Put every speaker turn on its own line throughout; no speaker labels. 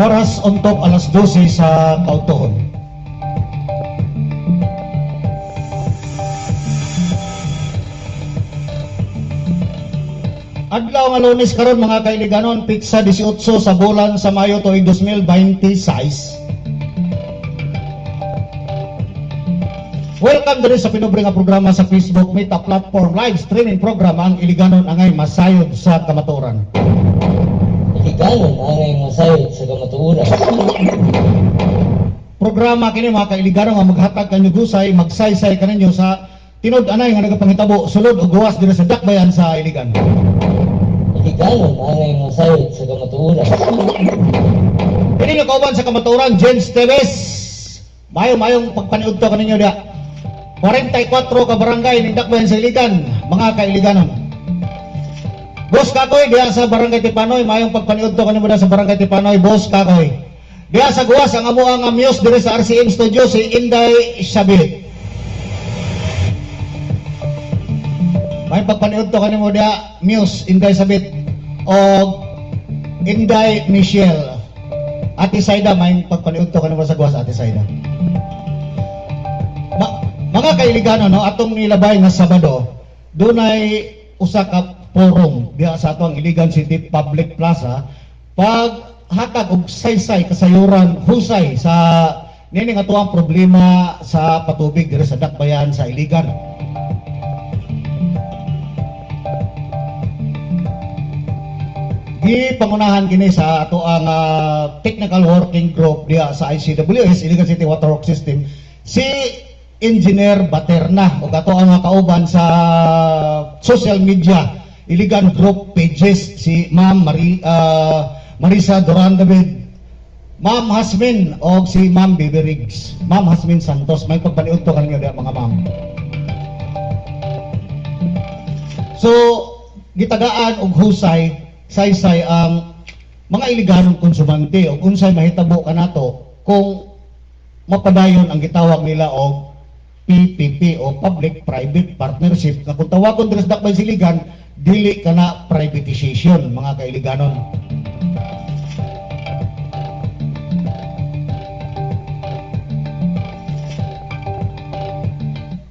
Oras ontok alas 12 sa Kautoon. Adlaw nga Lunes karon mga kailiganon, pitsa 18 sa bulan sa Mayo tuig 2026. Welcome diri sa pinobre nga programa sa Facebook Meta Platform live streaming program ang Iliganon angay masayod sa kamatuoran.
Iliganon angay masayod sa kamatuoran.
Programa kini mga kailiganon nga maghatag kanyo gusay, magsaysay kaninyo sa tinud-anay nga nagapangitabo sulod ug gawas diri sa dakbayan sa Iligan.
Iliganon angay masayod sa kamatuoran.
Kini nga kauban sa kamatuoran Jens Teves. Mayo-mayong pagpaniudto kaninyo dia. 44 ka barangay ning dakbayan sa Iligan, mga kailiganon. Boss Kakoy diha sa Barangay Tipanoy, mayong pagpaniudto kanimo sa Barangay Tipanoy, Boss Kakoy. Diha sa guwas ang amo ang amyos diri sa RCM Studio si Inday Shabil. May pagpaniudto kanimo diha Muse Inday Sabit o Inday Michelle. Ate Saida may pagpaniudto kanimo sa guwas Ate Saida. Mga kailiganon, no, atong nilabay nga Sabado, dunay usa ka forum diha sa atong Iligan City Public Plaza paghatag og saysay kasayuran husay sa nini nga tuwang problema sa patubig diri sa dakbayan sa Iligan. Gipangunahan kini sa ato ang technical working group diha sa ICWS Iligan City Water Works System si Engineer Baterna ug ato ang kauban sa social media Iligan group pages si Ma'am Marisa Duran David, Ma'am Hasmin o si Ma'am Baby Riggs, Ma'am Hasmin Santos. May pagpaniudto kanyo diha mga ma'am. So gitagaan og husay saysay ang mga Iliganon konsumante ug unsay mahitabo kanato kung mapadayon ang gitawag nila og PPP o Public-Private Partnership na kung tawagon diri sa dakbayan sa Iligan dili kana privatization mga kailiganon.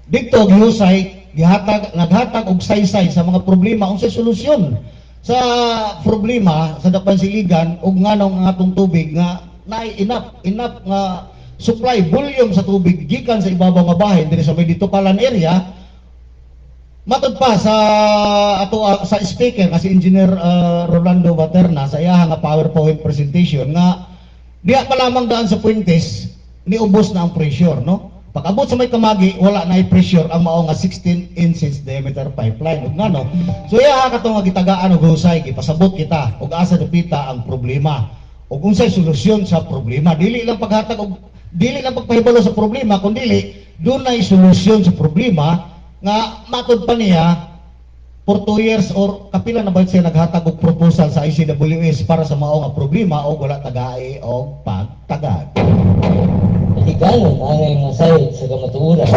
Dito gihusay naghatag og saysay sa mga problema unsay solusyon sa problema sa dakbayan sa Iligan ug nganong ang atong tubig nga naay enough nga supply volume sa tubig gikan sa ibabaw nga bahin diri sa may Ditukalan area. Matod pa sa ato sa speaker kasi Engineer Rolando Baterna sa iyaha nga PowerPoint presentation nga diha pa lamang daan sa Puentes niubos na ang pressure, no? Pag-abot sa may Kamagi wala na ay pressure ang mao nga 16 inches diameter pipeline ug ngano. So iyaha kato nga gitagaan og husay gipasabot kita ug asa dapita ang problema ug unsay solusyon sa problema. Dili lang paghatag og dili lang pagpahibalo sa problema kundi dunay solusyon sa problema nga matud pa niya for 2 years or kapila na ba siya naghatag og proposal sa ICWS para sa mao nga problema o wala tagay og pagtagad.
Iliganon angay masayod sa kamatuoran.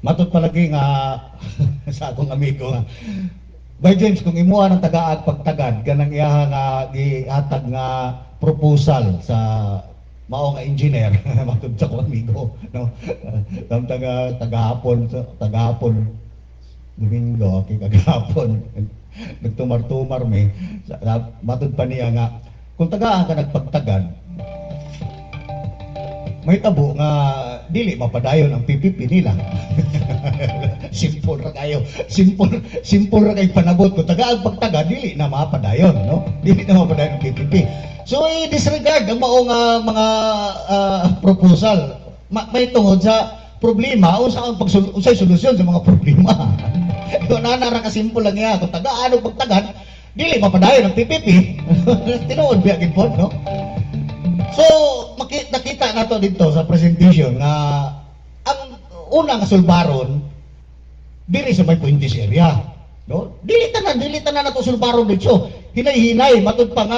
Matud palagi nga sa akong amigo nga by James kung imuha ng tagaag pagtagad kanang iyaha nga gihatag nga proposal sa mao nga engineer matud sa akong amigo, no? tagahapon Domingo kagahapon nagtumar-tumar mi matud pa niya nga kung tagaan ka nagpagtagad may tabo nga dili mapadayon ang PPP nila. Simple ra kayo. Simple ra kay panabot ko tagaan pagtagad dili na mapadayon, no? Dili na mapadayon ang PPP. So i-disregard ang mao nga mga proposal. May tungod sa problema unsay solusyon sa mga problema. Ito na ra ka simple lang niya kung tagaan og pagtagad dili mapadayon ang PPP. Tinuod biya gid pod, no? So, nakita na to dito sa presentation nga ang unang sulbaron diri sa may Puentes area, no? Dili tanan nato sulbaron dito. Hinay-hinay matud pa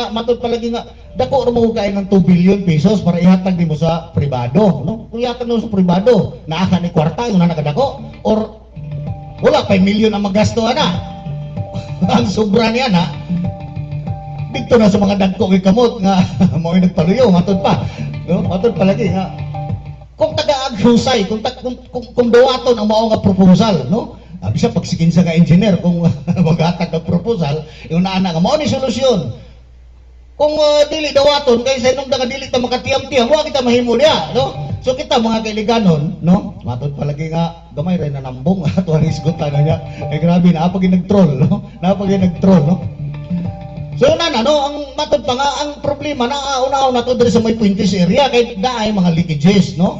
lagi nga dako ra mo kay ng 2 billion pesos para ihatag nimo sa pribado, no? Kung ihatag mo sa pribado, naa ka ni kwarta yung nakadako or wala pa milyon ang magasto ana. Ang sobra niya na dito na sa mga dagko kay kamot nga mo nagpaluyo matod pa. No? Matod pa lagi nga kung taga-aghusay, kung dawaton ang mao nga proposal, no? Bisa pagsikin sa ka engineer kung maghatag ng proposal, yung naana nga mao ni solusyon. Kung dili dawaton kay sa inong daga dili ta makatiyam-tiyam, wa kita mahimo diha, no? So kita mga kailiganon, no? Matod palagi nga gamay ray na nambong ato ang isgutan na niya. Eh grabe na pag nag-troll, no? Napag nag-troll, no? So nana, no, ang matod pa nga ang problema na una-una na to diri sa may Puentes area kay daay mga leakages, no?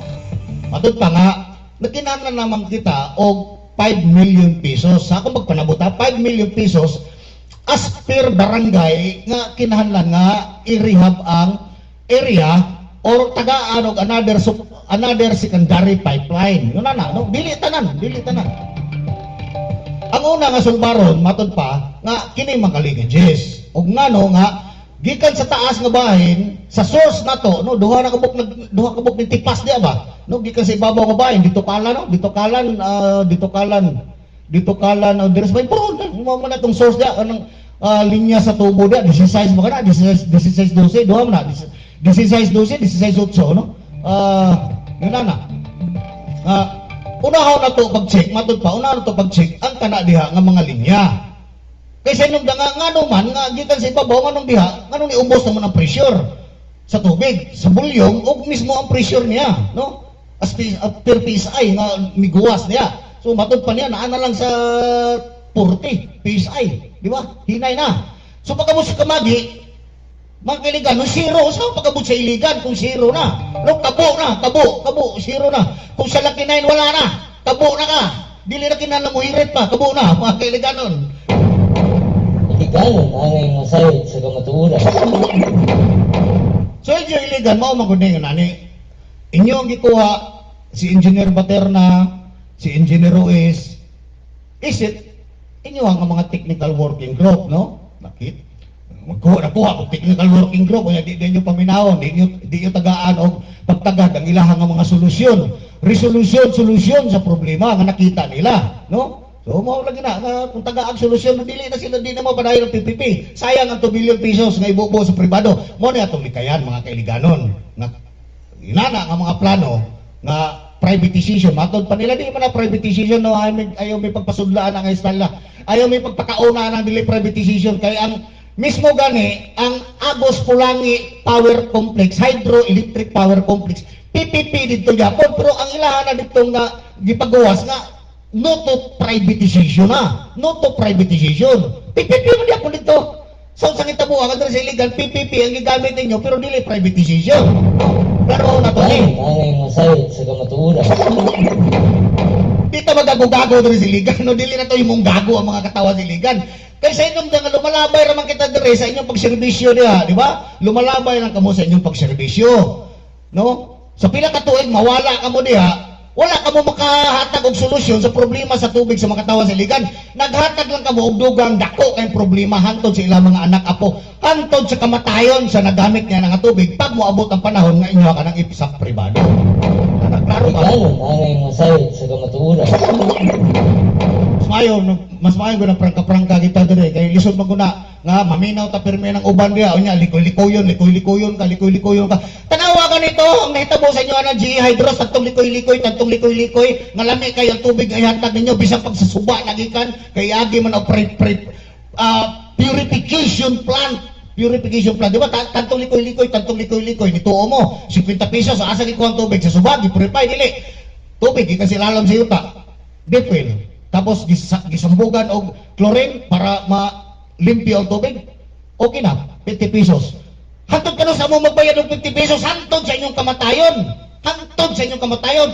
Matod pa nga nagkinahanglan naman kita og 5 million pesos. Sa akong magpanabuta 5 million pesos as per barangay nga kinahanglan nga i-rehab ang area or tagaan og another secondary pipeline. Yun na, no? Dili tanan. Ang una nga sulbaron matod pa nga kini mga leakages. Og ngano nga gikan sa taas nga bahin sa source nato, no, duha kabuk ni tipas diya ba, no, gikan sa ibabaw nga bahin dito kalan deres bay bro mo man atong source diya anong linya sa tubo diya 16 ba kana 16 12 duha man na 16 12 16 8 no, yun na unahaw na to pag-check matod pa unahaw na to pag-check ang kana diha nga mga linya. Kaysa inom nga naman, nga gikan sa ibabaw, nga nung diha, nga nung iubos naman ang pressure sa tubig, sa bulyong, o mismo ang pressure niya, no? As per PSI, nga miguwas niya. So, matod pa niya, naana lang sa 40 PSI, di ba? Hinay na. So, pagkabot sa kamagi, mga kaibigan, no, zero. So, pagkabot sa iligan, kung zero na. No, kabo, zero na. Kung sa laki 9, wala na. Kabo na ka. Dili na kinala mo hirit pa, kabo na, mga kaibigan nun.
Iliganon angay masayod sa kamatuoran.
So inyo iligan mao maguding nani. Inyo ang gikuha si Engineer Baterna, si Engineer Ruiz. Is it inyo ang mga technical working group, no? Bakit? Nakuha ko technical working group kaya di nyo paminawon, di nyo tagaan og pagtagad ang ilahang mga solusyon. Solusyon sa problema nga nakita nila, no? So, mao lagi na, kung taga-ag solusyon, dili na sila, di na mo padayon ng PPP. Sayang ang 2 billion pesos nga ibubo sa pribado. Mo na atong likayan, mga kailiganon. Inana nga mga plano, nga privatization. Matod pa nila, di man na privatization, no? Ayaw may pagpasudlaan ang istala. Ayaw may pagpakauna ng dili privatization. Kaya ang mismo gani, ang Agos Pulangi Power Complex, Hydroelectric Power Complex, PPP dito Japon. Pero ang ilahan na dito nga, gipagawas nga, no to privatization na. No to privatization. PPP mo di ako dito. So, sa kitabo, ang sa illegal, PPP ang gigamit ninyo, pero dili privatization. Pero na to eh.
Angay masayod sa kamatuoran.
Dito magago-gago doon sa iligan. No, dili na to yung gago ang mga katawa sa iligan. Kaysa inyong nga lumalabay naman kita dire sa inyong pagserbisyo niya, di ba? Lumalabay lang kamo sa inyong pagserbisyo. No? Sa pila ka tuig, mawala kamo diha, wala ka mo makahatag og solusyon sa problema sa tubig sa mga tawa sa iligan. Naghatag lang ka mo og dugang dako kay problema hantod sa ilang mga anak apo, hantod sa kamatayon sa nagamit niya nga tubig pag moabot ang panahon nga inyo ka nang ipisak pribado. Klaro ba?
Iliganon angay masayod sa kamatuoran.
Mas maayo ko ng prangka-prangka kita dire kay lisod maguna nga maminaw ta pirmi ng uban diha unya likoy-likoyon ka. Tanawa ka nito ang nahitabo sa inyo ana GE Hydros tantong likoy-likoy nga lami kay ang tubig ay hatag ninyo bisan pag sa suba nagikan kay agi man purification plant di ba? Tantong likoy-likoy nituo mo 50 pesos asa gikuha ang tubig sa suba gi-purify dili tubig kasi lalam sa yuta dipil tapos gisambugan og chlorine para limpyo ang tubig, okay na, 50 pesos. Hantod ka sa mo magbayad ng 50 pesos, hantod sa inyong kamatayon.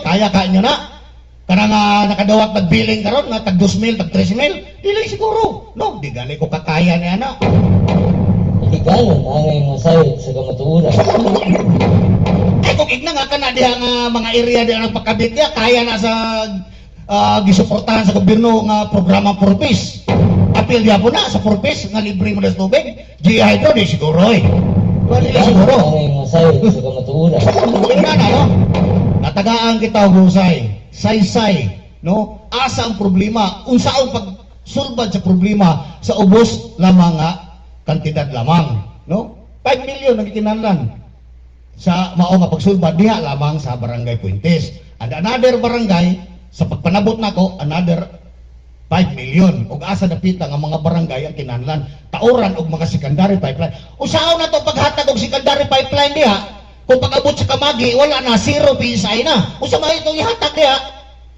Kaya inyo na. Karang nakadawat nag-billing karon nga tag 2,000, tag 3,000, dili siguro. No, di gali ko kakaya ni ana.
Iliganon angay masayod sa kamatuoran.
Ay kung igna nga kana diha nga mga area diha nagpakabit diha, kaya na sa gisuportahan sa gobyerno nga programa Purpose. Apil diya po na sa Purpose nga libre mo na sa tubig. GE Hydro di siguro eh.
Iliganon angay masayod sa kamatuoran.
Yun na, no? Natagaan kita og husay. Saysay, no? Asa ang problema? Unsa ang pagsulbad sa problema sa ubos lamang nga kantidad lamang, no? 5 million ang kinahanglan sa mao nga pagsulbad diha lamang sa Barangay Puentes. And another barangay sa pagpanabot nako another 5 million ug asa napita nga mga barangay ang kinahanglan tauran og mga secondary pipeline. Usahaw na to paghatag og secondary pipeline diha kung pag-abot sa Kamagi wala na, zero PSI na. Usa man itong ihatag diha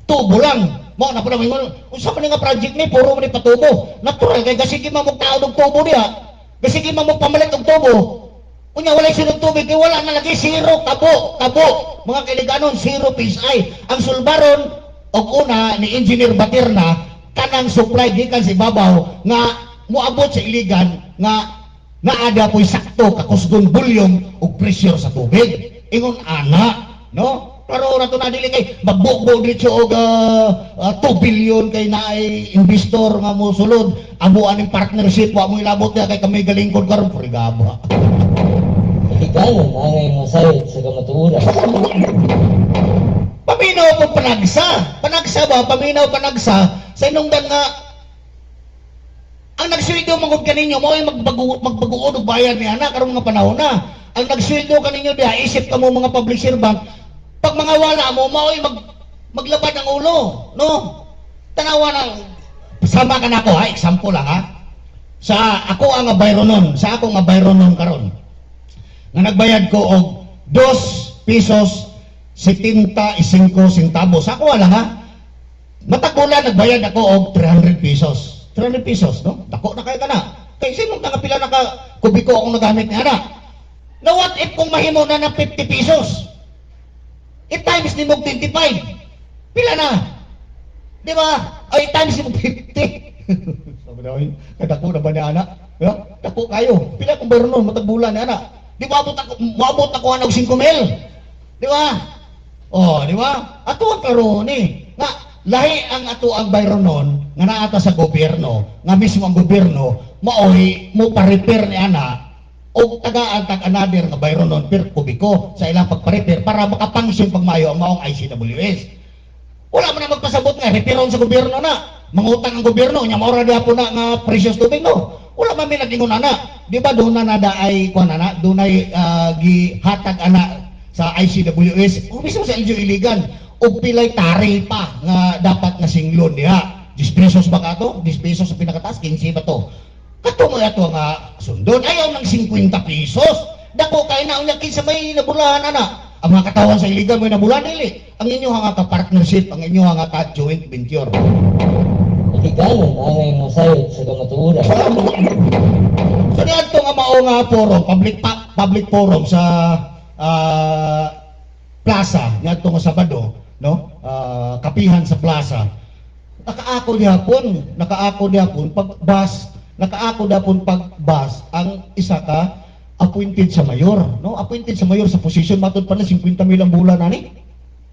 tubo lang. Mo na pala mo usa man nga project ni puro man ni patubo. Natural kay gasigi man mo taod og tubo diha. Gasigi man mo pamalit og tubo. Unya walay sunod tubig kay wala na lagi, zero kabo mga kaibiganon, zero PSI. Ang sulbaron og una ni Engineer Batirna kanang supply gikan sa ibabaw nga moabot sa iligan nga naada po'y sakto kakusgon volume ug pressure sa tubig. Ingon ana, no? Pero rato na dili kay magbukbo dito og 2 billion kay naay investor nga mo sulod abuan ning partnership wa mo ilabot niya kay kami galingkod karon prigaba.
Ikanon angay mga sayod sa kamatuoran.
Paminaw po panagsa ba? Paminaw panagsa sa inungdan nga ang nagsweldo mangod kaninyo mo ay magbaguod og bayad ni ana karong mga panahon na. Ang nagsweldo kaninyo diha isip ka mo mga public servant pag mga wala mo mao ay maglabad ng ulo, no? Tanawa na sama ka na ako ha, example lang ha. Sa ako ang bayronon, sa ako nga bayronon karon. Nga nagbayad ko og 2 pesos 75 centavos. Ako wala ha. Matagulan nagbayad ako og 300 pesos. 300 pesos, no? Dako na kay kana. Kay sino nga pila na ka kubiko akong nagamit ni ana. Now what if kung mahimo na ng 50 pesos? I-times ni mo 25. Pila na? Di ba? Ay, times ni mo 50. Sabi na, kadako na ba ni ana? Dako kayo. Pila kung bayron nun, matagbulan ni ana. Di ba abot ako anog 5 mil? Di ba? Oh, di ba? Ato ang karon ni. Nga lahi ang ato ang bayronon nga naata sa gobyerno, nga mismo ang gobyerno maoy mo pa-repair ni ana o tagaan tag another nga bayronon per kubiko sa ilang pagpa-repair para makapangsyon pagmayo ang maong ICWS. Wala man na magpasabot nga repairon sa gobyerno na. Mangutang ang gobyerno nya maura diha po na nga precious tubig no. Wala man mi nagingon ana. Di ba doon na nada ay kuan ana, doon ay gihatag ana sa ICWS o mismo sa LGU Iligan o pilay taripa nga dapat nga singlon diha. 10 pesos ba ka to? 10 pesos sa pinakataas, 15 ba to? Kato mo yato nga sundon. Ayaw ng 50 pesos. Dako kay na unya kinsa may nabulahan ana. Ang mga katawan sa Iligan may nabulahan dili. Ang inyo nga ka-partnership, ang inyo nga ka-joint venture.
Ikanon angay mga sayod sa kamatuoran.
So niadto nga mao nga forum, public forum sa plaza niadto nga Sabado, no? Kapihan sa plaza. Nakaako dihapon pagbus, pagbus ang isa ka appointed sa mayor, no? Appointed sa mayor sa position matud pa na 50 mil ang bulan ani.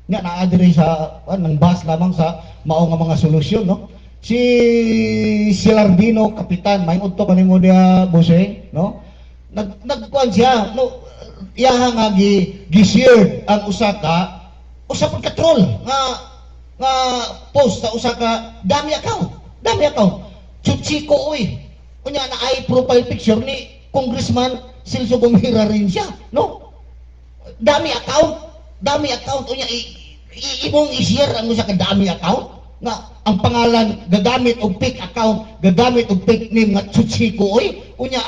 Nga naa diri sa nang bus lamang sa mao nga mga solusyon, no? Si Silardino kapitan may udto kanimo dia Boseng, no? Nagkuan siya, no? Iyaha nga gi-shared ang usa pag katrol nga post sa usa ka dami account. Chuchiko oy. Unya na ay profile picture ni Congressman Silso Gomira rin siya, no? Dami account unya imong i-share ang usa ka dami account nga ang pangalan gagamit og fake account, gagamit og fake name nga Chuchiko oy. Unya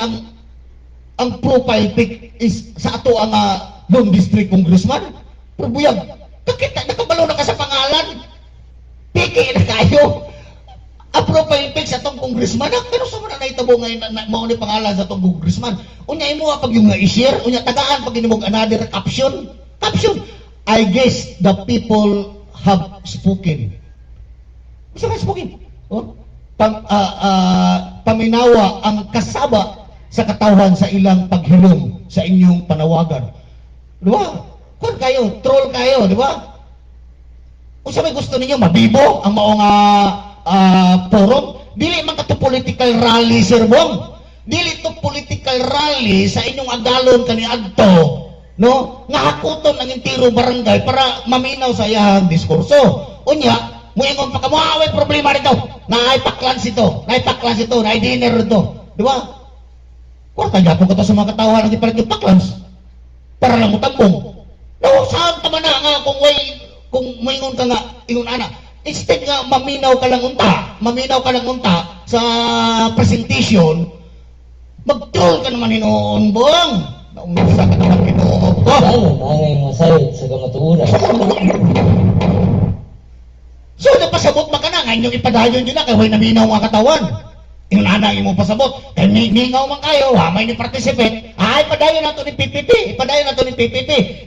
ang profile pic is sa ato ang Lone District Congressman. Pero buyag, kakita, nakabalo na ka sa pangalan. Piki na kayo. Ang profile pic sa atong congressman, pero sa mga naitabo ngayon na mao ni pangalan sa atong congressman. Unya imo pag yung i-share, unya tagaan pag inimog another caption. I guess the people have spoken. Isa ka spoken? Oh? Paminawa ang kasaba sa katawan sa ilang paghilom sa inyong panawagan. Di ba? Kung kayo, troll kayo, di ba? Kung sa may gusto ninyo, mabibo ang maong forum, dili man ka to political rally, Sir Bong. Dili to political rally sa inyong agalon kaniadto, no? Nga hakuton ang intiro barangay para maminaw sa iyang diskurso. Unya, muingon pa ka mo, away problema rito. Naay paklan sito, naay dinner rito. Di ba? Kwarta niya po ka to sa mga katawa ng ipalit yung paklans. Para lang mo tambong. No, saan tama na nga kung maingon ka nga, ingon ana. Instead nga, maminaw ka lang unta sa presentation, mag-troll ka naman hinoon, bong. Naumisa ka naman hinoon, bong.
Gano'n angay masayod sa kamatuuran.
So, napasabot ba ka na? Ngayon yung ipadayon nyo na, kaya may naminaw nga katawan. Yung nanang imong pasabot, kaya mingaw man kayo, ha, may ni-participate, ipadayon na to ni PPP,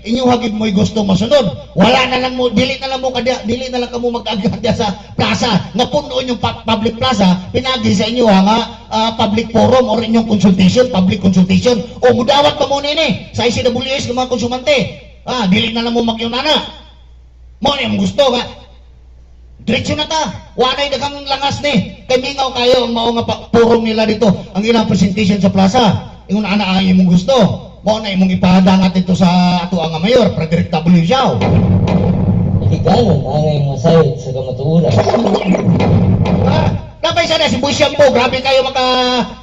Inyong hagid mo'y gusto masunod. Wala na lang mo, dili na lang kamo mag-agad sa plaza, nga punoon yung public plaza, pinagi sa inyo nga public forum or inyong public consultation, o mudawat pa mo nini, sa ICWS ng mga konsumante. Dili na lang mo magyunana. Mo na yung gusto nga, diretso na ta. Wanay daghang langas ni. Kay mingaw kayo ang mao nga purong nila dito. Ang ilang presentation sa plaza. Ingon ana ang imong gusto. Mao na imong ipadangat dito sa ato ang mayor, Frederick W. Xiao.
Gano'n angay masayod sa kamatuuran.
Napay sana si Boy Shampoo, grabe kayo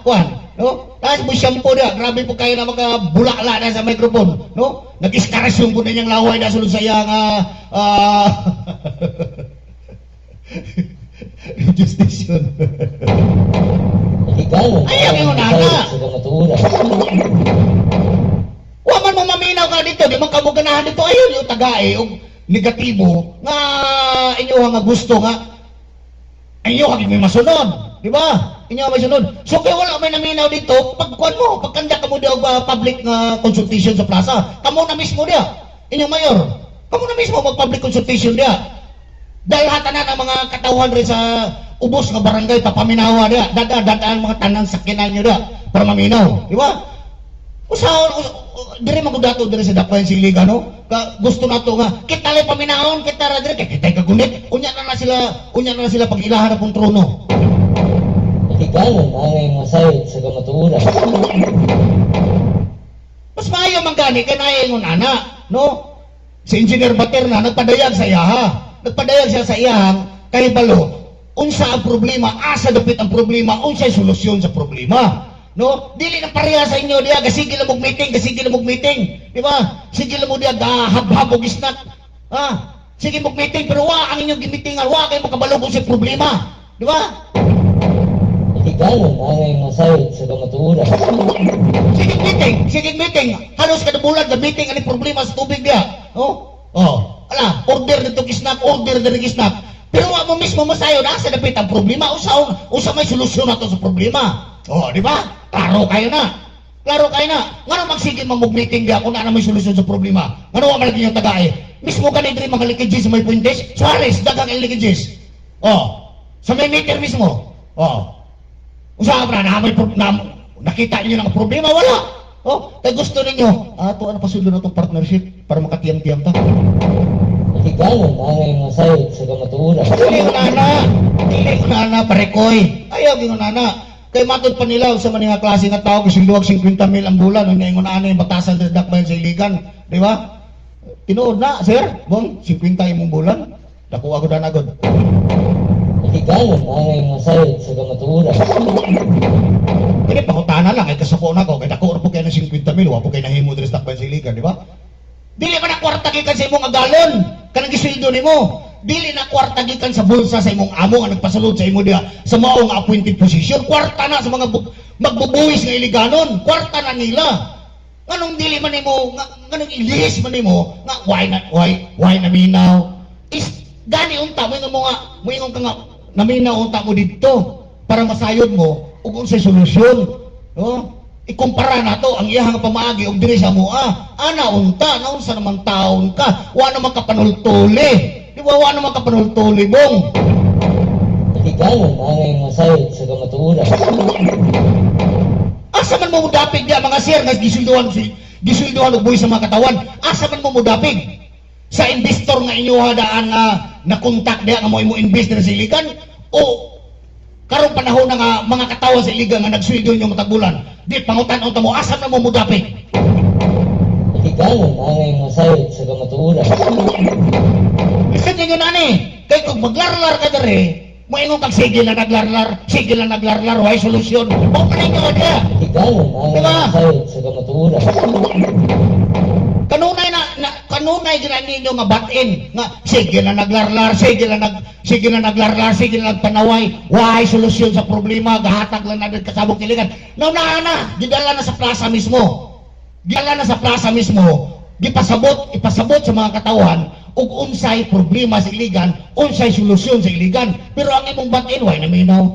kuan, no? Si Boy Shampoo dia, grabe po kayo na bulakla na sa microphone, no? Nag-iskarasyon po na niyang laway na sulod sa iyang justisyon.
Gano'n
Ayaw
angay
yung
masayod
nana.
sa kamatuuran.
Wa man mo maminaw ka dito, di man ka mo ganahan dito, ayun yung tagae, yung negatibo, nga inyo nga gusto nga, inyo kami may masunod, di ba? Inyo may sunod. So kaya wala may naminaw dito, pagkuhan mo, pagkanda ka mo diya public nga consultation sa plaza, kamo na mismo diya, inyong mayor, kamo na mismo mag-public consultation diya. Dahil hatanan ang mga katauhan rin sa ubos nga barangay, papaminawa diya, dadaan mga tanang sakinan nyo diya, para maminaw, di ba? Dire magudato dire sa Dakbayan Siligan, no? Gusto na to nga kita lay paminahon, kita ra dire kay kitay kagunit. Unya na sila pag ilahan na pong trono.
Gano'n angay masayod sa kamatuuran.
Mas maayo man gani kay naingon ana, no? Si Engineer Baterna nagpadayag sa iyaha. Nagpadayag siya sa iyahang kay balo unsa ang problema, asa dapit ang problema, unsay solusyon sa problema. No? Dili na pareha sa inyo diya, sige lang mag-meeting, di ba? Sige lang mo diya, habhab o gisnat. Sige mag-meeting, pero wa ang inyong gimitingan, wa kayo makabalog kung sa problema. Di ba?
Gano'n angay masayod sa kamatuuran.
Sige meeting. Halos kada bulan, meeting ang problema sa tubig diya. Order dito gisnat, Pero wa mo mismo masayo na sa dapit ang problema, usa may solusyon na to sa problema. Di ba? Klaro kayo na. Ngano magsige mag-meeting diya kung ano may solusyon sa problema? Ngano wa malagi yung tagae? Mismo ka diri mga leakages sa may puentes, Suarez, dagang ang leakages. Sa may meter mismo. Usa ka na may nakita niyo ng problema, wala. Kaya gusto ninyo, ano pasulo na itong partnership para makatiyam-tiyam ta.
Gano'n angay masayod sa kamatuuran.
Dili ko nana, parekoy. Ayaw yung nana. Kay matod pa nila sa mga klase nga tao kasi luwag 50,000 ang bulan ang ngayon na yung batasan sa Dakbayan sa Iligan, di ba? Tinuod na, sir, bong 50 imong bulan. Dako ako danagod.
Gano'n angay masayod sa kamatuuran.
Kaya pakutana lang, ay kasako na ko, kaya dako po kayo ng 50,000, wapo kayo nahimo dito sa Dakbayan sa Iligan, di ba? Dili man na kwarta gikan sa imong agalon, kanang gisildo nimo. Dili na kwarta gikan sa bulsa sa imong amo nga nagpasulod sa imo diha sa maong appointed position. Kwarta na sa mga magbubuhis nga iliganon. Kwarta na nila. Nganong dili man nimo, nganong ilihis man nimo nga why naminaw? Is gani unta mo ingon ka nga naminaw unta mo didto para masayod mo ug unsay solusyon. Ikumpara na to ang iyahang pamaagi og diri sa mua. Ana unta naunsa naman taon ka? Wa naman ka panultuli. Di ba wa naman ka panultuli, bong?
Gano'n angay masayod sa kamatuuran.
Asa man mo mudapig diya mga sir nga gisulduhan og buhi sa mga katawan? Asa man mo mudapig? Sa investor nga inyo hadaan nga nakontak diya nga mo invest na sa Iligan o karong panahon na nga mga katawa sa Iligan nga nagsweldo nyo matag bulan? Di pangutan-on mo, asa na mo mudapig?
Gano'n angay masayod sa kamatuuran.
Listen nyo nani, kaya kung maglarlar ka dere, mo ingon kag sige lang naglarlar, way solusyon. Huwag pa ninyo diya.
Higayon ang
Diba?
masayod sa kamatuoran.
Kanunay gina ninyo nga batin nga sige na naglarlar, sige na nagpanaway, why solusyon sa problema, gahatag lang na kasabog tiligan. Nauna na, gidala na sa plaza mismo. Ipasabot sa mga katawan ug unsay problema sa iligan, unsay solusyon sa iligan. Pero ang imong batin, why naminaw.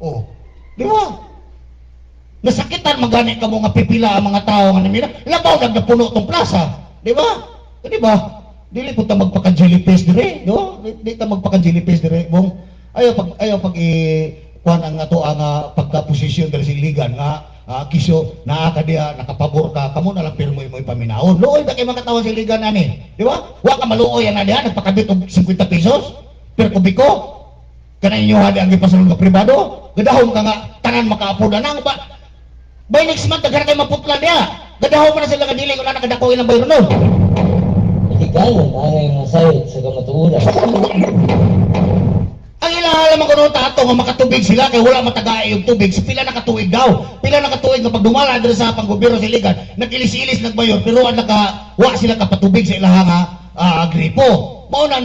Oh, di ba? Nasakitan magani ka mo nga pipila ang mga tao nga naminaw. Labaw nagnapuno tong plaza, di ba? Di ba? Dili po ta magpaka-jellyfish dire, no? Di ta magpaka-jellyfish dire, bong. Ayaw pag kuan ang ato ang pagka-posisyon dali sa iligan nga kisyo naa ka diha nakapabor ka kamo na lang pirmo mo ipaminaon. Luoy ba kay mga tao sa iligan ani, di ba? Wa ka maluoy ana diha nagpakabit og 50 pesos per kubiko. Kana inyo hadi ang gipasulod nga pribado. Gadahom ka nga tanan makaapod na ba? By next month, daghan kayo maputla niya. Gadahaw pa na sila nga dili, wala na kadakoy ng bayro nun.
Higayon ang masayod sa kamatuoran.
Ang ilahalam ko noon tato nga makatubig sila, kaya wala matagaay yung tubig. So, pila nakatuig daw. Pila nakatuig nga pag dumala dito sa panggobyerno sa iligan, nagilis-ilis nagbayor, pero wa sila kapatubig sa ilaha nga gripo. Mauna,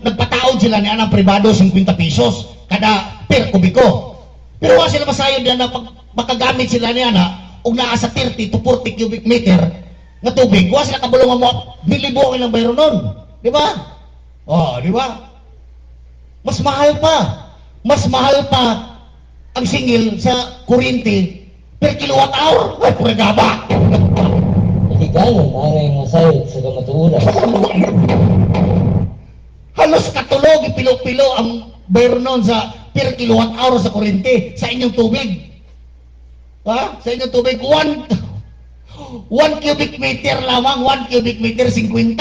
nagpataod sila ni anang pribado 50 pesos kada per kubiko. Pero wa sila masayod yan na pag makagamit sila niya na og naa sa 30 to 40 cubic meter nga tubig, wa sila kabulungan mo bilibuin ang bayro nun. Di ba? Oh, di ba? Mas mahal pa ang singil sa kuryente per kilowatt hour. Ay, pura gaba.
Higayon ang masayod sa kamatuoran.
Halos katulog, ipilo-pilo ang bayro nun sa per kilowatt hour sa kuryente sa inyong tubig. Ha? Sa inyong tubig, 1 cubic meter lamang, 1 cubic meter, 50.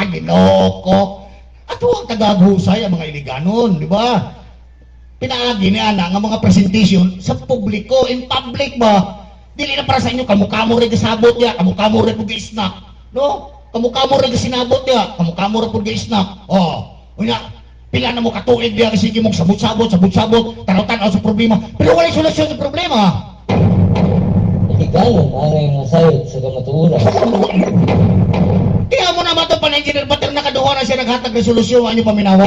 Ginoko. At huwag tagaghusay ang mga iliganon, di ba? Pinaagi ni Ana ang mga presentation sa publiko, in public ba? Dili na para sa inyo, kamukamo rin kasabot niya, kamukamo rin pag-i-snack. No? Kamukamo rin kasinabot niya, kamukamo rin pag-i-snack. Oh, unya, pila na mo katuig diya kasi sige mong sabot-sabot, tanaw-tanaw sa problema. Pero wala solusyon sa problema.
Higayon ang masayod sa kamatuoran.
Kaya mo naman ito pa na engineer, ba't nakaduha na siya naghatag ng solusyon, ano paminawa?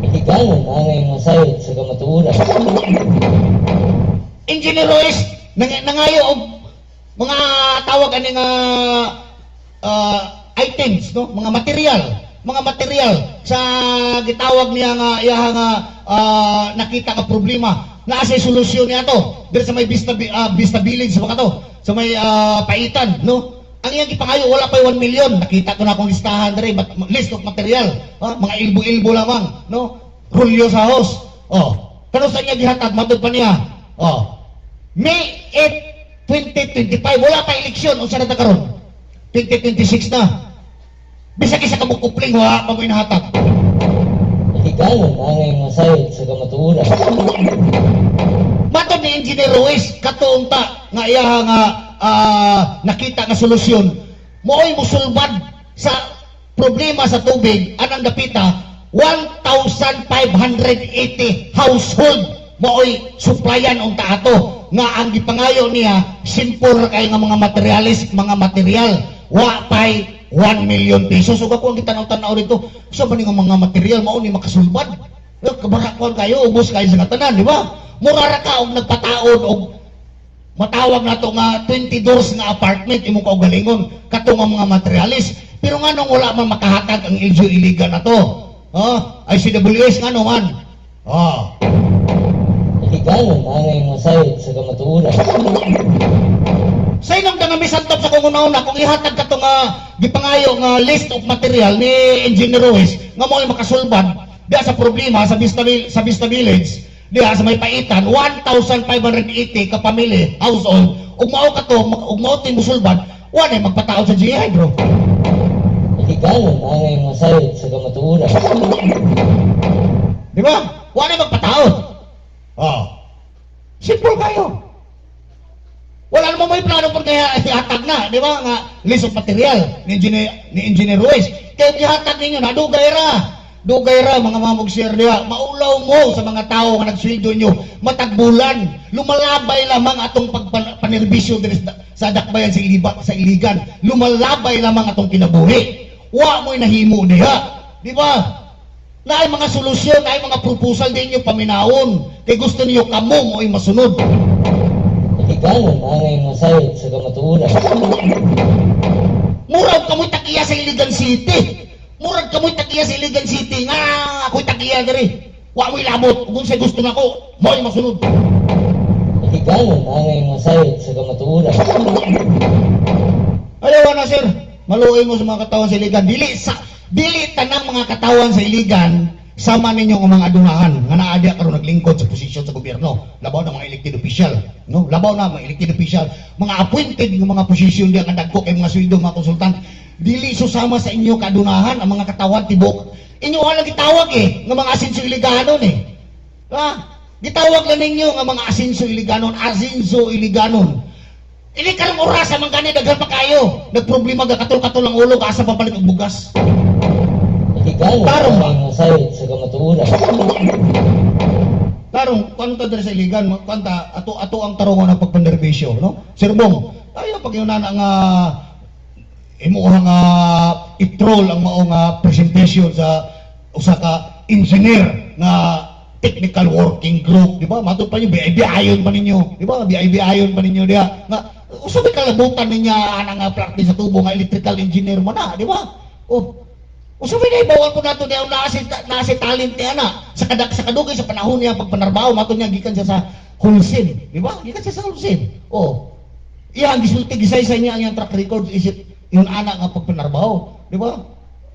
Higayon ang masayod sa kamatuoran.
Engineer Royce, nangayo og mga tawag ani nga items, no? Mga material sa gitawag niya nga iyaha nga nakita ka problema na asay solusyon niya to dito sa may Vista Village sa mga to sa may paitan, no? Ang iyang gipangayo wala pa 1 million. Nakita ko na akong listahan dere, list of material, mga ilbo-ilbo lamang, no? Rulyo sa house. Oh, pero sa niya gihatag matud pa niya. Oh, May 8, 2025 wala pa eleksyon unsa na ta karon? 2026 na. Bisag isa ka mo kupling wa pa mo inahatag.
Higayon ang masayod sa kamatuoran.
Matod ni Engineer Ruiz katuunta nga iyaha nga nakita nga solusyon mooy musulbad sa problema sa tubig anang dapita 1,580 household mooy supplyan unta ato nga ang gipangayo niya simple kay nga mga material wa pay 1 million pesos. So ako ang gitanaw-tanaw dito, sa ba nga mga material mao ni makasulbad? Kabarakon kayo, ubos kayo sa katanan, di ba? Murara ka og nagpataod og matawag na to nga 20 doors nga apartment imong kaugalingon kato nga mga materialis. Pero nga nung wala man makahatag ang LGU iligan na to. ICWS nga naman.
Higayon ang masayod sa kamatuoran.
Sa inong nga misantop sa kung una kung ihatag ka to nga gipangayo nga list of material ni Engineer Ruiz nga mo'y makasulbad diya sa problema sa Vista Village diya sa may paitan 1,580 ka pamilya household ug mao ka to ug mao tin musulbad wa na magpataod sa GI bro.
Higayon ang masayod sa kamatuoran.
Di ba? Wa na magpataod. Simple kayo. Wala naman may plano pag ihatag na, di ba? Nga list of material ni Engineer Ruiz. Kaya ihatag ninyo, nadugay ra. Dugay ra mga mamog sir diha, maulaw mo sa mga tao nga nagsweldo nyo matagbulan. Lumalabay lamang atong pagpanerbisyo diri sa dakbayan sa iligan. Lumalabay lamang atong kinabuhi. Wa mo'y nahimo diha. Di ba? Naay mga solusyon, naay mga proposal din nyo paminawon. Kay gusto niyo kamo mo'y masunod.
Iliganon angay masayod sa kamatuoran.
Murag kamoy takiya sa Iligan City. Murag kamoy takiya sa Iligan City nga ako'y takiya diri. Wa mo'y labot kung sa gusto nako mo'y masunod.
Iliganon angay masayod sa kamatuoran.
Ayaw na sir, maluoy mo sa mga katawan sa Iligan. Dili tanang mga katawan sa Iligan sama ninyo ang mga adunahan nga naa diha karon naglingkod sa posisyon sa gobyerno. Labaw na mga elected official, no? Labaw na mga elected official, mga appointed ng mga posisyon diha nga dagko kay mga sweldo mga konsultan. Dili susama sa inyo kadunahan ang mga katawan tibok. Inyo wala gitawag nga mga asenso Iliganon Ha? Gitawag lang ninyo nga mga asenso Iliganon. Ini karong oras sa mga gani daghan pa kayo. Nagproblema ga katol-katol ang ulo asa papalit og bugas.
Iliganon
Tarong ba?
angay masayod sa kamatuoran.
Tarong, kung ta diri sa Iligan, kanta ato ang tarungan ng pagpanderbisyo, no? Sir Bong, tayo pag yun na nga imuha nga i-troll ang maong presentation sa usa ka engineer nga technical working group, di ba? Matod pa niyo, BIB-ayon pa ninyo, di ba? BIB-ayon pa ninyo diha. Nga, usabi kalabutan niya nga practice sa tubo nga electrical engineer mo na, di ba? Oh, usabi na ibawal po nato niya na si talent niya na sa kadugay sa panahon niya pagpanarbaho, matod niya gikan siya sa Hulsin, di ba? Gikan siya sa Hulsin. Oh, iya ang gisulti gisay-say niya ang iyang track record isip yung anak nga pagpanarbaho, di ba?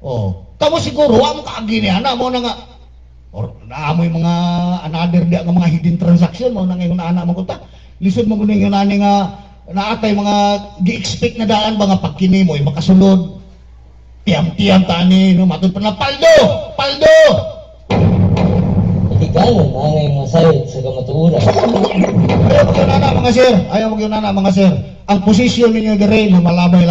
Oh, kamo siguro wa mo kaagi niya na mo na nga or naamoy mga another dia nga mga hidden transaction mo na ngayon na anak mo kunta lisod mo kuno yung nani nga naatay mga gi-expect na daan ba nga pagkini mo makasulod tiyam-tiyam tani no matod pa na paldo
Iliganon angay masayod sa kamatuoran.
ayaw magyunana mga sir ang posisyon ninyo dire lumalabay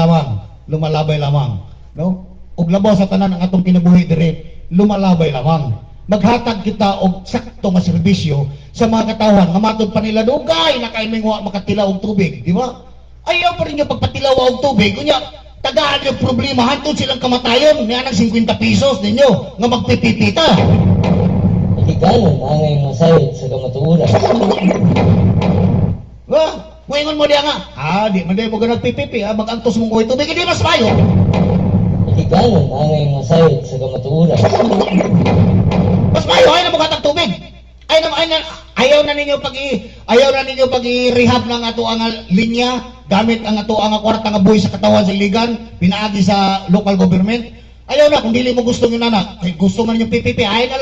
lamang no ug labaw sa tanan ang atong kinabuhi dire lumalabay lamang. Maghatag kita og sakto nga serbisyo sa mga katawan nga matod pa nila dugay na kay mingwa makatilaw og tubig, di ba? Ayaw pa rin yung pagpatilaw og tubig, kunya tagaan yung problema hantod silang kamatayon, niya ng 50 pesos ninyo nga magpipipita.
Iliganon angay masayod sa kamatuoran.
Ba, muingon mo diya nga, di man mo ganag pipipi, magantos mong kuhay tubig, hindi mas mayo.
Iliganon angay masayod sa kamatuoran.
Mas mayo ay na mugatag tubig. Ayaw na ninyo pag i-rehab ng ato ang linya gamit ang ato ang kwarta nga buhi sa katawan sa Iligan, pinaagi sa local government. Ayaw na kung dili mo gusto niyo na kay gusto man niyo PPP, ay na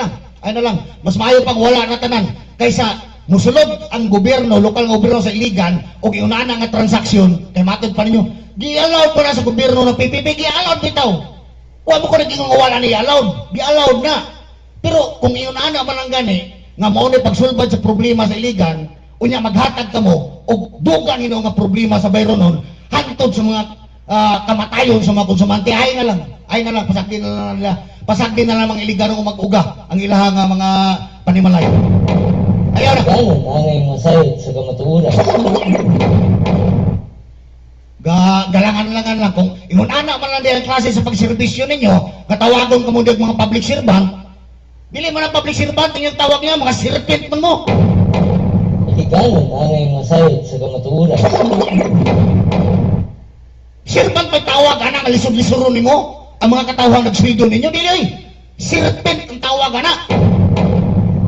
lang. Mas maayo pang wala na tanan kaysa musulod ang gobyerno, lokal nga gobyerno sa Iligan og iuna nga transaksyon kay matod pa ninyo. Gi-allow pa na sa gobyerno ng PPP, gi-allow bitaw. Wa mo ko naging wala ni allowed. Gi-allowed na. Pero kung iyon ana man ang gani, nga mao ni pagsulbad sa problema sa Iligan, unya maghatag kamo og dugang ino nga problema sa bayronon hangtod sa mga kamatayon sa mga konsumante. Ay na lang pasagdi na lang mga Iligan og mag-uga ang ilahang mga panimalay. Ayaw na.
Iliganon angay masayod sa kamatuoran.
Galangan lang kung ingon ana man lang diyan klase sa pagserbisyo ninyo, katawagon kamo dag mga public servant. Dili man ang public servant yung tawag niya, mga serpent man mo.
Iliganon angay masayod sa kamatuoran.
Serpent pa tawag ana nga lisod-lisuro nimo ang mga katawang nagsweldo ninyo dili. Serpent ang tawag ana.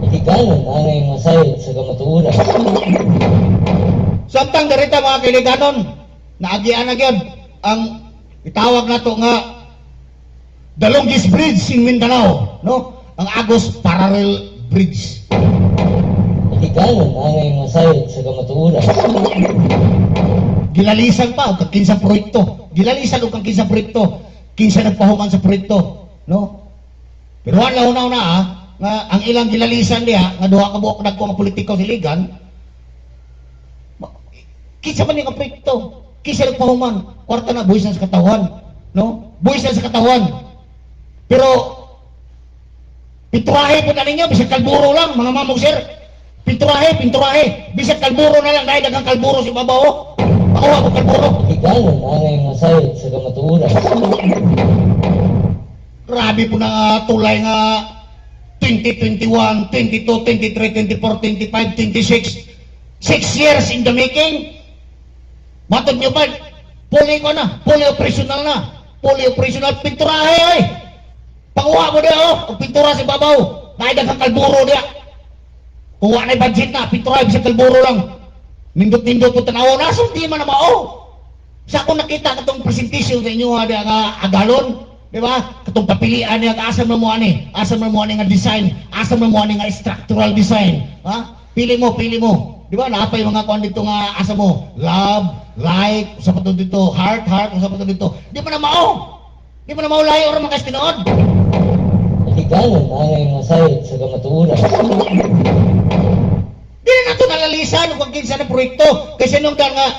Iliganon angay masayod sa kamatuoran.
Samtang darita mga kaibiganon, naagian na gyud ang itawag nato nga the longest bridge in Mindanao, no? Ang Agos Parallel Bridge.
Iliganon angay masayod sa kamatuoran.
Gilalisan pa og kinsa proyekto. Gilalisan og kinsa proyekto. Kinsa nagpahuman sa proyekto, no? Pero wala una nga ang ilang gilalisan diha nga duha ka buok nagko nga politiko sa Iligan. Kinsa man nga proyekto? Kinsa nagpahuman? Kwarta na buhisan sa katawan, no? Buhisan sa katawan. Pero Pinturahe po na ninyo, bisag kalburo lang, mga mamong sir. Pinturahe. Bisag kalburo na lang, dahil dagang kalburo si babaw. Pakuha ko kalburo.
Higayon, angay masayod sa kamatuuran.
Grabe po na tulay nga 2021, 22, 23, 24, 25, 26. 6 years in the making. Matod nyo ba? Fully operational na. Fully operational. Pinturahe ay. Pakuha mo diya o pintura si babaw. Dahil dagang kalburo diya. Kuha na budget na. Pinturahe sa kalburo lang. Nindot-nindot po tanaw. Nasong di man na mao. Sa ako nakita katong presentation sa inyo diya nga agalon. Di ba? Katong papilian niya, asam na mo ani nga design, asam na mo ani nga structural design. Ha? Pili mo. Di ba? Naapay mga kuan dito nga asa mo, love, light, usa pa to dito, heart, usa pa to dito. Di man na mao. Di man na mao layo ra mga tinood.
Higayon, angay masayod sa kamatuuran.
Di na nato nalalisan kung kinsa na proyekto kasi nung dahil nga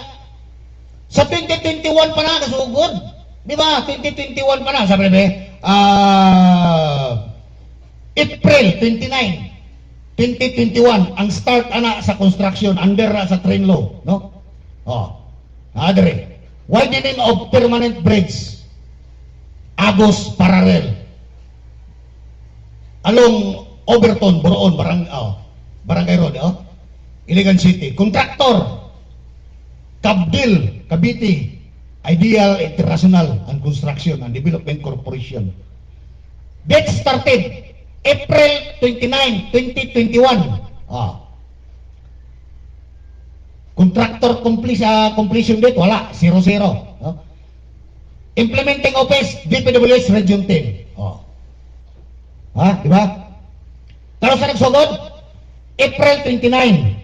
sa 2021 pa na kasugod. Di ba? 2021 pa na, sabi ba? April 29, 2021 ang start ana sa construction under sa train law, no? Adre. Widening of permanent bridge. Agos parallel. Along Overton, Boroon, Barangay Road, Iligan City. Contractor Kabdil, Cavite, Ideal International and Construction and Development Corporation. Date started April 29, 2021. Contractor completion date, wala, 00. Implementing office, DPWH Region 10. Di ba? Pero sa nagsugod, April 29,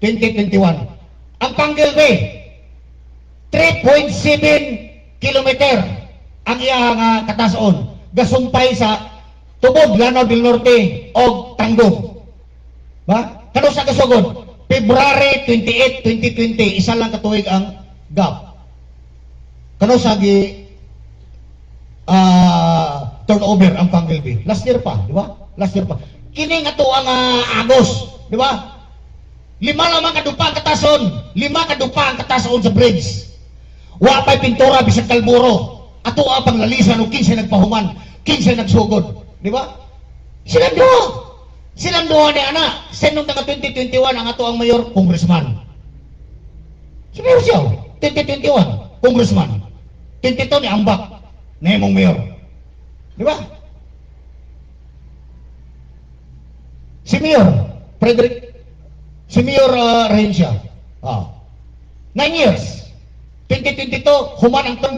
2021. Ang Panggil Bay, 3.7 kilometer ang iyang katason. Gasumpay sa Tubod, Lanao del Norte o Tanggong. Ba? Kano sa kasugod? February 28, 2020, isa lang katuig ang gap. Kano sa turnover ang Panggil Bay. Last year pa, di ba? Last year pa. Kini nga to ang Agos, di ba? 5 lamang kadupa ang katason. 5 kadupa ang katason sa bridge. Wa pa'y pintura bisag kalburo. Ato pang lalisan o 15 nagpahuman, 15 nagsugod. Di ba? Silang duha ni ana. Senong taga 2021 ang ato ang mayor, congressman. Si Mayor siya, 2021, congressman. 22 ni Ambak, na imong mayor. Di ba? Si Mayor, Rehencia. 9 years. 2022, human ang term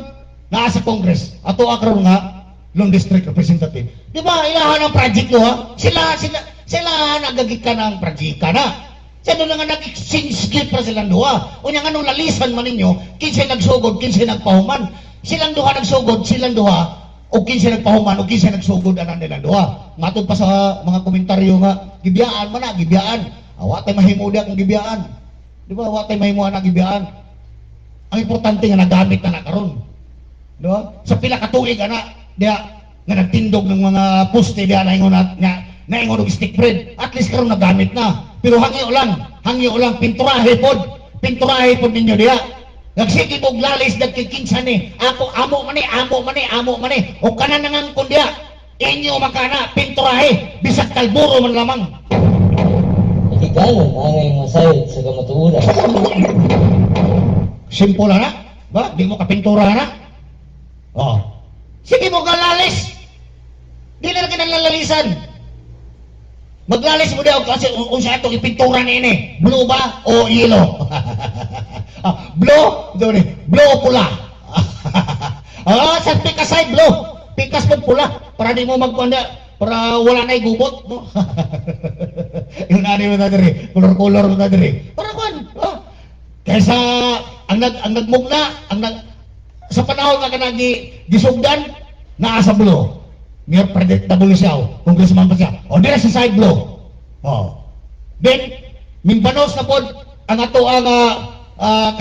naa sa Congress. Ato akron nga, Long District Representative. Di ba, ilahan ang project ko ha? Sila nagagikan ng project ka na. Sino na nga nag-exchange gift pa silang duha. O nga nung lalisan man ninyo, 15 nagsugod, 15 nagpahuman. Silang duha nagsugod, silang duha, o 15 nagpahuman, o 15 nagsugod, anan nilang duha. Matod pa sa mga komentaryo nga, gibiyaan man na, gibiyaan. Awatay mahimu diya kung gibiyaan. Di ba, awatay mahimu na gibiyaan. Ang importante nga nagamit na karon. Di ba? Sa pila katuig ana, diya nga nagtindog ng mga poste diya naingon og stick bread. At least karon nagamit na. Pero hangyo lang pinturahe pod ninyo diya. Nagsige og lalis nagkikinsa ni. Amo man ni. O kanan nangang kun diya. Inyo makana pinturahe bisag kalburo man lamang.
Higayon, angay masayod sa kamatuuran.
Simple na, ba? Di mo kapintura na. Sige mo galalis. Di na kinalalisan. Maglalis mo daw kasi unsa atong ipintura ni ini. Blue ba o yellow? Blue, blue o pula. Sa pikasay blue. Pikas mo pula para di mo magpanda para wala na gubot, no? Yung ani mo na diri, color mo na diri. Para kuan, kaysa ang nagmugna, sa panahon nga kanang gisugdan naa sa blue. Near predictable siya, congressman pa siya. O dire sa side blue. Then mimbanos na pod ang ato ang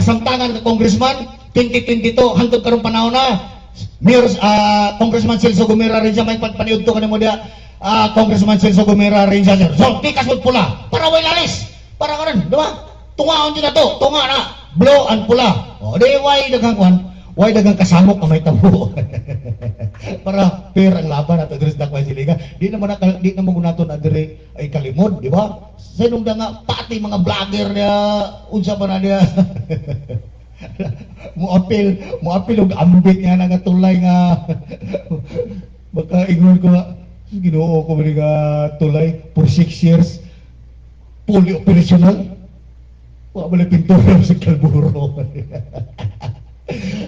kasamtangan ng congressman 2022 hangtod karong panahon na Mayor, Congressman Celso Gomera rin siya, may paniud to kanimo dia, Congressman Celso Gomera rin siya, sir. So, di kasod pula, para way lalis, para karon, di ba? Tungaon din na to, tunga na, blow and pula. O, di, way dagang kwan, way dagang kasamok na may tabo. Para fair ang laban at address na kwa siligan. Di naman gunaton na dire ay kalimod, di ba? Sinong da nga, pati mga vlogger niya, unsa pa na niya. Muapil og ambit nga nga tulay nga baka ignore ko nga Ginoo ko man nga tulay for 6 years fully operational wa bala pintura sa kalburo.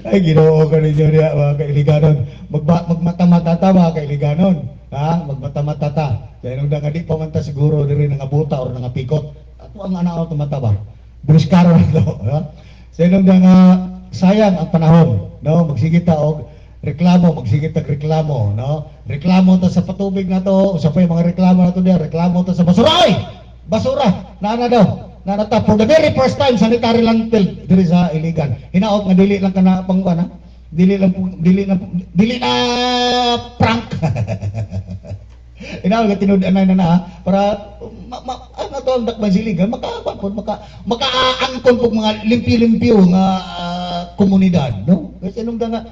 Ay Ginoo ka ninyo niya mga kailiganon, magmata-mata mga kailiganon, ha, magmata-mata kaya nung nga di pa man ta siguro diri nga buta or nga pikot ato ang anak ko tumata ba briskaro na to, ha. Sa ilong nga sayang ang panahon, no? Magsigit ta og reklamo, magsigit tag reklamo, no? Reklamo ta sa patubig na to, usa pa yung mga reklamo na to diya, reklamo ta sa basura, oy! Basura, nana daw. Nana ta for the very first time sanitary landfill diri sa Iligan. Hinaot nga dili lang kana pangkuan, ha? Dili na prank. Inaw nga tinud-anay na para ano to ang dakban siligan makaangkon pug mga limpyo-limpyo nga komunidad, no? Kasi nung nga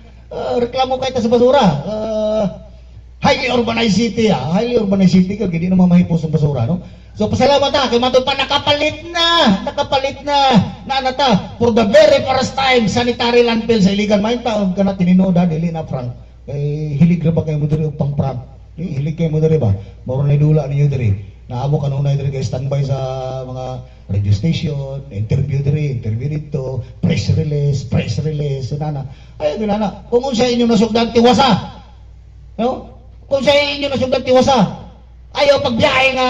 reklamo kay ta sa basura, highly urbanized city, highly urbanized city kag di na mamahipos ang basura, no? So pasalamat kay matod pa nakapalit na nata for the very first time sanitary landfill sa Iligan. May taon kana tinuod dili na prank kay hilig ra ba kay mo diri og pang prank. Hilig kayo mo diri ba? Moro na dula ninyo diri. Naamo kanunay diri kay standby sa mga radio station, interview dito, press release, nana. Ay nana, kung unsa inyo nasugdan tiwasa. No? Kung sa inyo nasugdan tiwasa. Ayaw pagbiyahe nga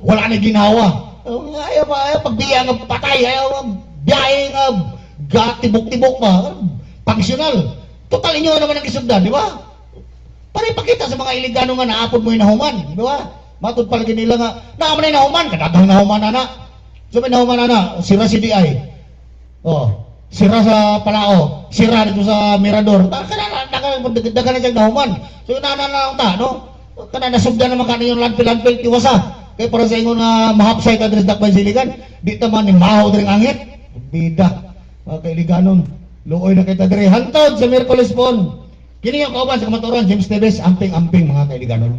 wala na ginawa. Ayaw pagbiyahe nga patay, ayaw biyahe nga tibok-tibok pa, pangsyonal. Total inyo naman ang isugdan, di ba? Para ipakita sa mga Iligano nga naapod mo yung nahuman, di ba? Matod pala nila nga, naman yung nahuman, kadagang nahuman na. So may nahuman na, sira si DI. Sira sa Palao, sira dito sa Mirador. Daga na siyang nahuman. So nananaw ta, no? Kana nasugdan naman kanina yung landfill, tiwasa. Kaya para sa inyo na mahapsay ka dito sa Dakbayan Siligan, di taman ni mahaw din angit. Bida. Mga kailiganon, luoy na kita dire hantod sa Miyerkules pon. Kini ang kauban sa kamaturan James Teves, amping-amping mga kailiganon.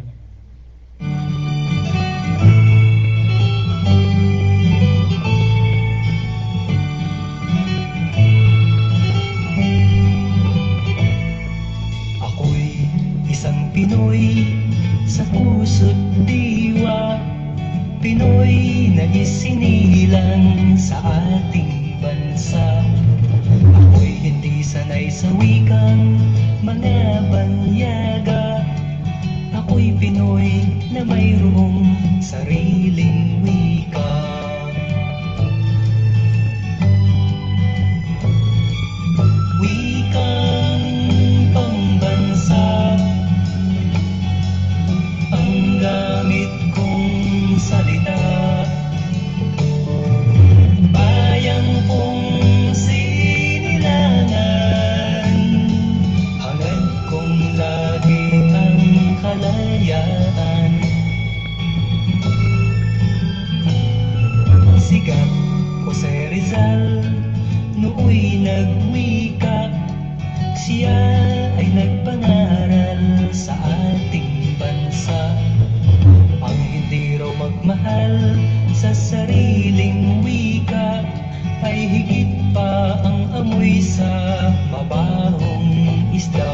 Ako'y isang Pinoy sa puso't diwa, Pinoy na isinilang sa ating bansa. Ako'y hindi sanay sa wikang mga banyaga. Ako'y Pinoy na mayroong sariling wika. Wikang pambansa ang gamit kong salita. Bayang kong sinilangan, hangad kong lagi ang kalayaan. Sikat Jose Rizal, nooy nagwika, siya ay nagpangaral sa ating bansa. Ang hindi raw magmahal sa sariling wika ay higit pa ang amoy sa mabahong isda.